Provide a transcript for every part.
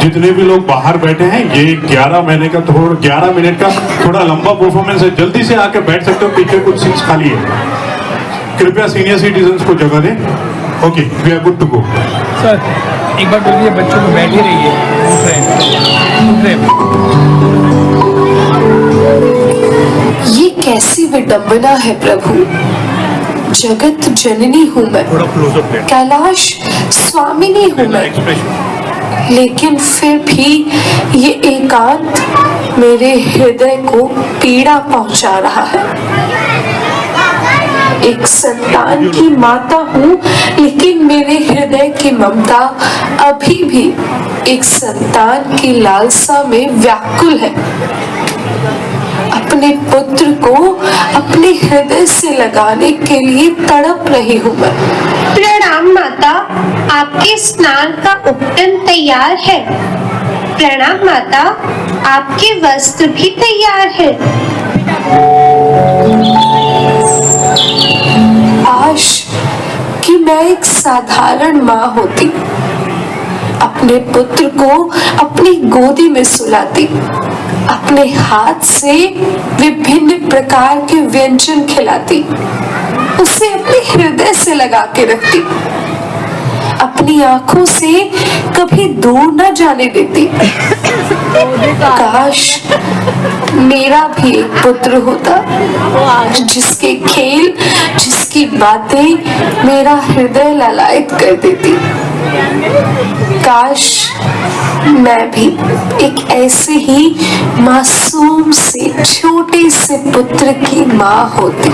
जितने भी लोग बाहर बैठे हैं, ये 11 मिनट का थोड़ा लंबा परफॉर्मेंस है, जल्दी से आके बैठ सकते हो, पीछे कुछ सीट्स खाली है। कृपया सीनियर सिटीजन्स को जगह दें। Okay, we are good to go. Sir एक बार बोलिए, बच्चों को बैठ ही रही है। ये कैसी विडंबना है प्रभु। जगत जननी हूँ मैं, कैलाश स्वामिनी हूँ मैं, लेकिन फिर भी ये एकांत मेरे हृदय को पीड़ा पहुंचा रहा है। एक संतान की माता हूँ, लेकिन मेरे हृदय की ममता अभी भी एक संतान की लालसा में व्याकुल है। अपने पुत्र को अपने हृदय से लगाने के लिए तड़प रही हूँ मैं। प्रणाम माता, आपके स्नान का उपटन तैयार है। प्रणाम माता, आपके वस्त्र भी तैयार है। काश कि मैं एक साधारण माँ होती, अपने पुत्र को अपनी गोदी में सुलाती, अपने हाथ से विभिन्न प्रकार के व्यंजन खिलाती, उसे अपने हृदय से लगा के रखती, अपनी आंखों से कभी दूर न जाने देती। काश मेरा भी एक पुत्र होता, जिसके खेल, जिसकी बातें मेरा हृदय ललायत कर देती। काश मैं भी एक ऐसे ही मासूम से छोटे से पुत्र की माँ होती।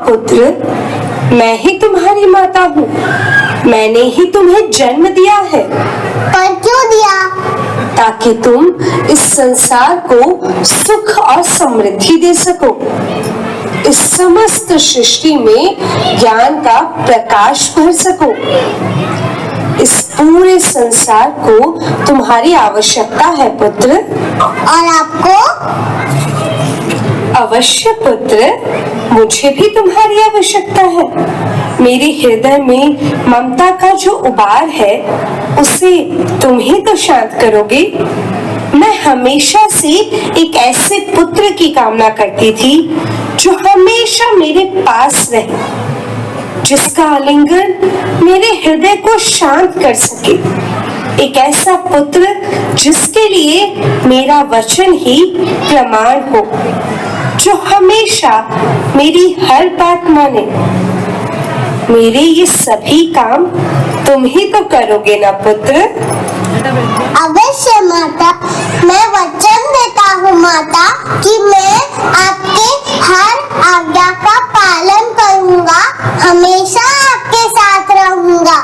पुत्र, मैं ही तुम्हारी माता हूँ, मैंने ही तुम्हें जन्म दिया है। पर क्यों दिया? ताकि तुम इस संसार को सुख और समृद्धि दे सको, इस समस्त सृष्टि में ज्ञान का प्रकाश भर सको। इस पूरे संसार को तुम्हारी आवश्यकता है पुत्र। और आपको? अवश्य पुत्र, मुझे भी तुम्हारी आवश्यकता है। मेरे हृदय में ममता का जो उबार है, उसे तुम ही तो शांत करोगे। मैं हमेशा से एक ऐसे पुत्र की कामना करती थी जो हमेशा मेरे पास रहे, जिसका आलिंगन मेरे हृदय को शांत कर सके। एक ऐसा पुत्र जिसके लिए मेरा वचन ही प्रमाण हो, जो हमेशा मेरी हर बात माने। मेरे ये सभी काम तुम ही तो करोगे ना पुत्र? अवश्य माता, मैं वचन देता हूँ माता कि मैं आपके हर आज्ञा का पालन करूँगा, हमेशा आपके साथ रहूँगा।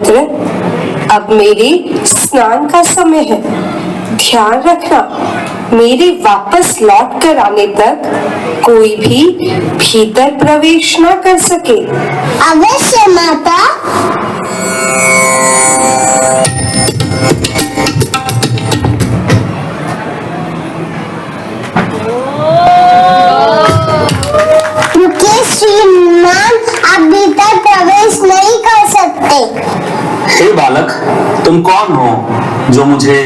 पुत्र, अब मेरे स्नान का समय है। ध्यान रखना, मेरे वापस लौट कर आने तक कोई भी भीतर प्रवेश न कर सके। अवश्य माता। रुकिए श्रीमान, आप भीतर प्रवेश नहीं कर सकते। हे बालक, तुम कौन हो जो मुझे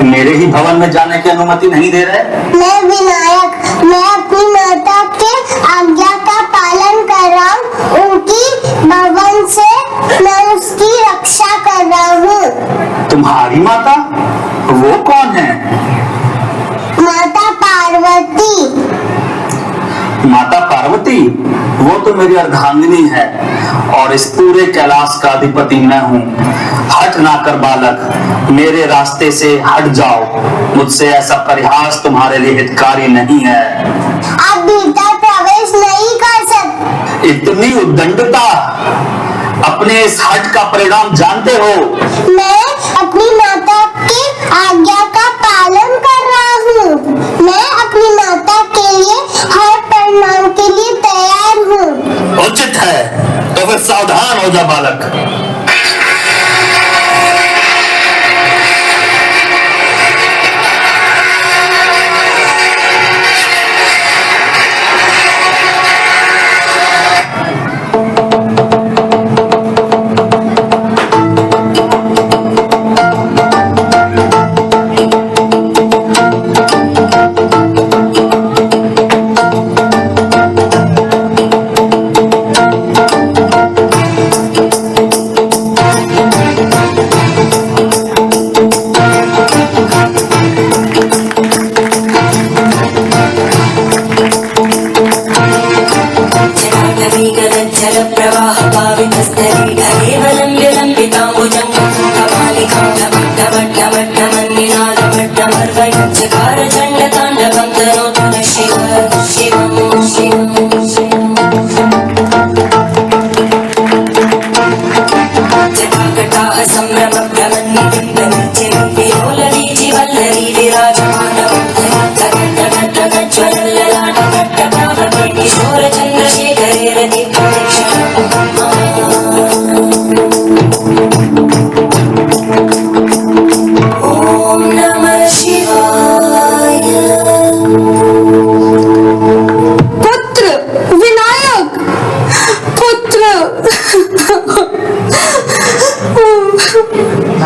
मेरे ही भवन में जाने की अनुमति नहीं दे रहे? मैं विनायक, मैं अपनी माता के आज्ञा का पालन कर रहा हूँ। उनकी भवन से मैं उसकी रक्षा कर रहा हूँ। तुम्हारी माता? वो कौन है? माता पार्वती। माता पार्वती? वो तो मेरी अर्धांगिनी है और इस पूरे कैलाश का अधिपति मैं हूँ। हट ना कर बालक, मेरे रास्ते से हट जाओ। मुझसे ऐसा परिहास तुम्हारे लिए हितकारी नहीं है। आप भीतर प्रवेश नहीं कर सकते। इतनी उद्दंडता! अपने इस हट का परिणाम जानते हो? मैं अपनी माता की आज्ञा का पालन कर रहा हूँ। मैं अपनी माता के लिए हर परिणाम के लिए तैयार हूँ। उचित है, तो फिर सावधान हो जा बालक।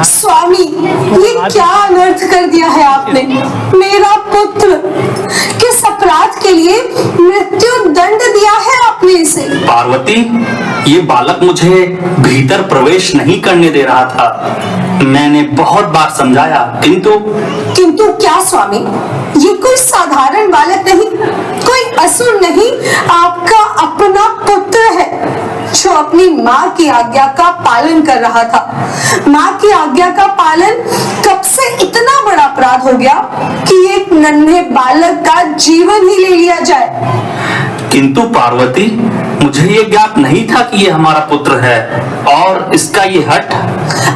स्वामी, ये क्या अनर्थ कर दिया है आपने। मेरा पुत्र किस अपराध के लिए मृत्यु दंड दिया है आपने इसे। पार्वती, ये बालक मुझे भीतर प्रवेश नहीं करने दे रहा था। मैंने बहुत बार समझाया, किंतु क्या स्वामी, ये कोई साधारण बालक नहीं, कोई असुर नहीं, आपका अपना पुत्र है जो अपनी माँ की आज्ञा का पालन कर रहा था। माँ की आज्ञा का पालन कब से इतना बड़ा अपराध हो गया कि एक नन्हे बालक का जीवन ही ले लिया जाए। किंतु पार्वती, मुझे ये ज्ञात नहीं था कि ये हमारा पुत्र है और इसका ये हठ।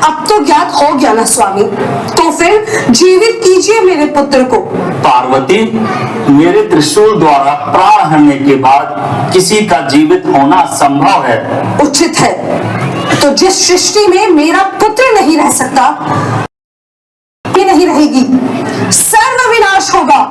अब तो ज्ञात हो गया ना स्वामी, तो फिर जीवित कीजिए मेरे पुत्र को। पार्वती, मेरे त्रिशूल द्वारा प्राण हरने के बाद किसी का जीवित होना असंभव है। उचित है, तो जिस सृष्टि में मेरा पुत्र नहीं रह सकता, ये नहीं रहेगी, सर्व विनाश होगा।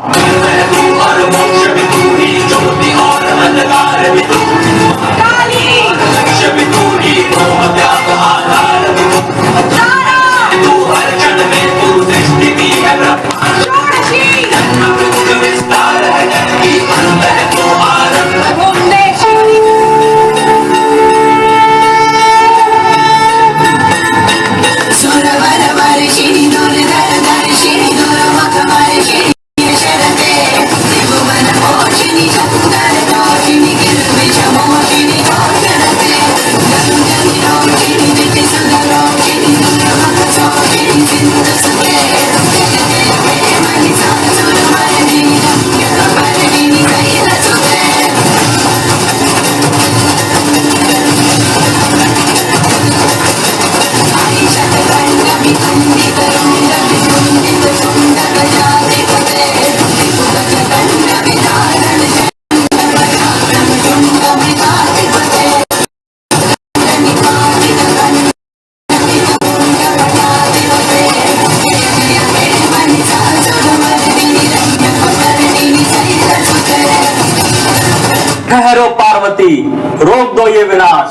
ठहरो पार्वती, रोक दो ये विनाश।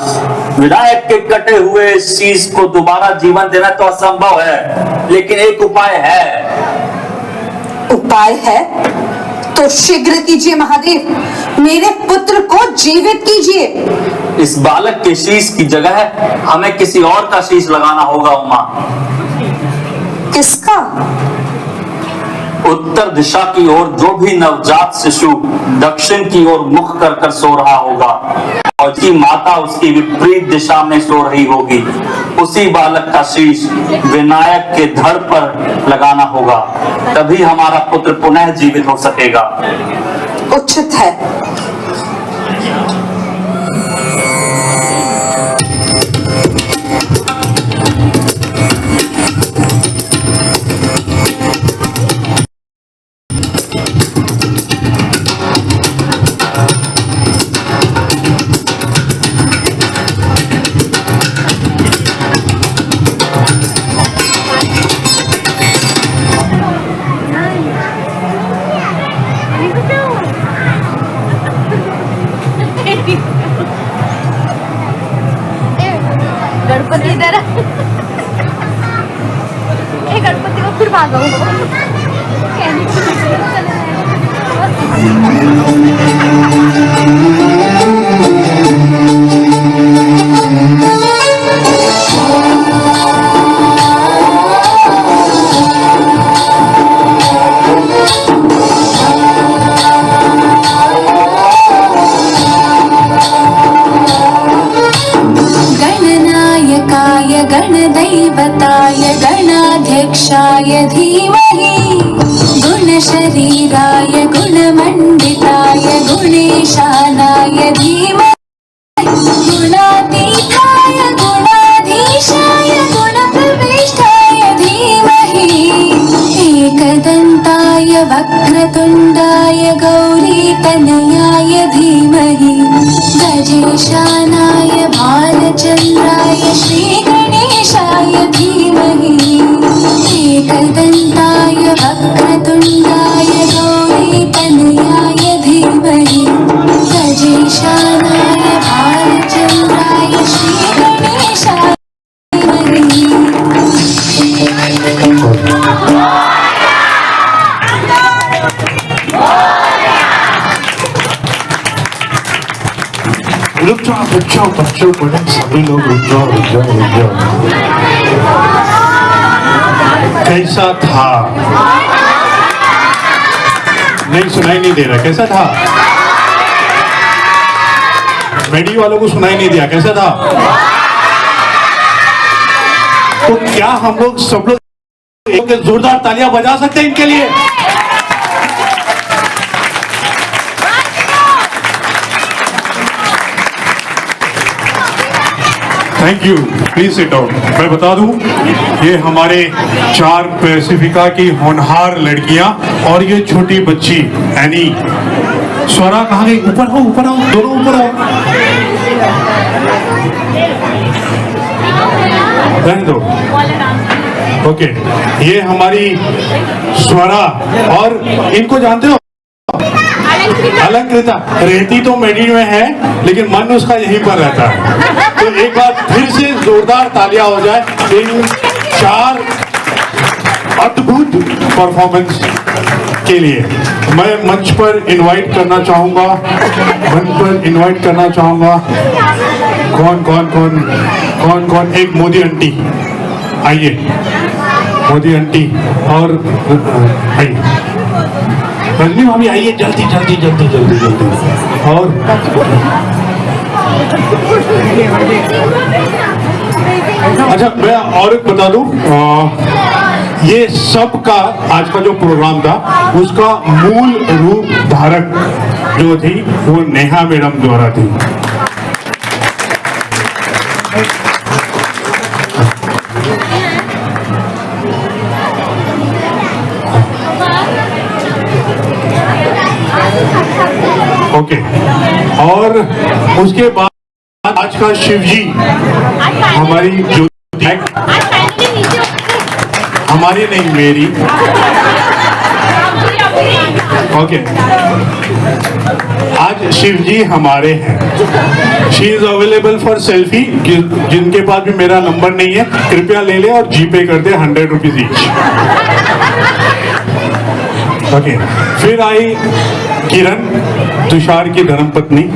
विनायक के कटे हुए शीश को दोबारा जीवन देना तो असंभव है, लेकिन एक उपाय है। उपाय है तो शीघ्र कीजिए महादेव, मेरे पुत्र को जीवित कीजिए। इस बालक के शीश की जगह हमें किसी और का शीश लगाना होगा उमा। किसका? उत्तर दिशा की ओर जो भी नवजात शिशु दक्षिण की ओर मुख कर कर सो रहा होगा और उसकी माता उसकी विपरीत दिशा में सो रही होगी, उसी बालक का शीश विनायक के धड़ पर लगाना होगा, तभी हमारा पुत्र पुनः जीवित हो सकेगा। उचित है। गणपति इधर गणपति को फिर भागो। गणदैवताय गणाध्यक्षाय धीमहि गुणशरीराय गुणमण्डिताय गुणेशानाय धीमहि गुणातीताय गुणाधीशाय गुणप्रविष्टाय धीमहि एकदन्ताय वक्रतुण्डाय गौरीतनयाय धीमहि गजेशानाय भालचन्द्राय श्रीगणेशाय धीमहि एकदन्ताय वक्रतुण्डाय गौरीतनयाय धीमहि गजेशानाय भालचन्द्राय श्रीगणेशाय धीमहि। रुक जाओ बच्चों बड़े सभी लोग रुक जाओ। कैसा था? नहीं सुनाई नहीं दे रहा। कैसा था? मेडी वालों को सुनाई नहीं दिया। कैसा था? तो क्या हम लोग सब लोग जोरदार तालियां बजा सकते हैं इनके लिए? Thank you. Please sit down. मैं बता दूं, ये हमारे 4 पैसिफिका की होनहार लड़कियां और ये छोटी बच्ची एनी। स्वरा कहाँ गई? ऊपर आओ, दोनों ऊपर आओ। रहने दो। ओके, ये हमारी स्वरा और इनको जानते हो? अलंकृता। रहती तो मेडी में है लेकिन मन उसका यहीं पर रहता है। तो एक बार फिर से जोरदार तालियां हो जाए इन 4 अद्भुत परफॉर्मेंस के लिए। मैं मंच पर इनवाइट करना चाहूंगा कौन एक मोदी आंटी आइए। मोदी आंटी और आइए। रजनी भाभी आइए, जल्दी। और अच्छा, मैं और एक बता दूं, ये सब का आज का जो प्रोग्राम था उसका मूल रूप धारक जो थी वो नेहा मैडम द्वारा थी। ओके, और उसके बाद आज का शिव जी हमारी जो हमारी नहीं मेरी ओके, आज शिव जी हमारे हैं। She is available for selfie. जिनके पास भी मेरा नंबर नहीं है कृपया ले ले और जीपे कर दे 100 रुपीज ईच। ओके, फिर आई किरण, तुषार की धर्मपत्नी।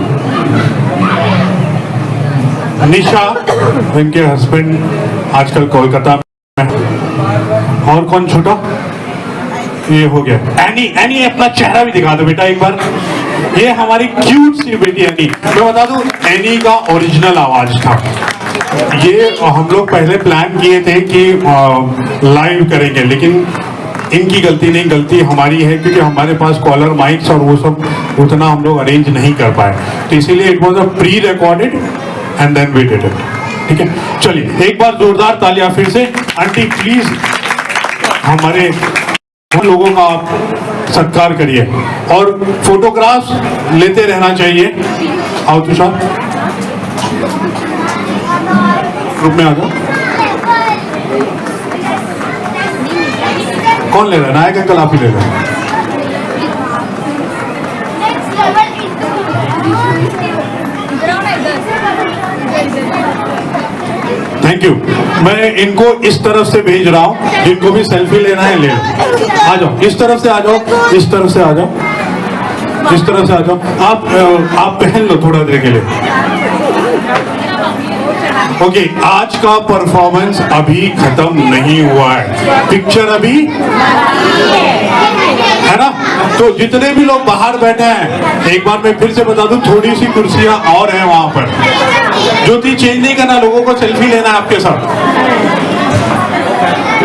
निशा, इनके हस्बैंड आजकल कोलकाता में। और कौन छोटा? ये हो गया एनी। एनी अपना चेहरा भी दिखा दो बेटा एक बार। ये हमारी क्यूट सी बेटी एनी। मैं बता दूं, एनी का ओरिजिनल आवाज था। ये हम लोग पहले प्लान किए थे कि लाइव करेंगे, लेकिन इनकी गलती नहीं, गलती हमारी है क्योंकि हमारे पास कॉलर माइक्स और वो सब उतना हम लोग अरेंज नहीं कर पाए, तो इसीलिए it was a pre recorded and then we did it. ठीक है, चलिए एक बार जोरदार तालियां फिर से। आंटी प्लीज हमारे लोगों का आप सत्कार करिए और फोटोग्राफ्स लेते रहना चाहिए। आओ तुषार, ग्रुप में आ जाओ। कौन ले रहा है? नायक अंकल आप ही ले रहे हैं। Thank you. मैं इनको इस तरफ से भेज रहा हूँ, जिनको भी सेल्फी लेना है ले लो। आ जाओ, इस तरफ से आ जाओ, इस तरफ से आ जाओ, इस तरफ से आ जाओ। आप पहन लो थोड़ा देर के लिए। ओके, आज का परफॉर्मेंस अभी खत्म नहीं हुआ है, पिक्चर अभी है ना। तो जितने भी लोग बाहर बैठे हैं, एक बार मैं फिर से बता दूं, थोड़ी सी कुर्सियां और हैं वहां पर। ज्योति चेंज नहीं करना, लोगों को सेल्फी लेना है आपके साथ।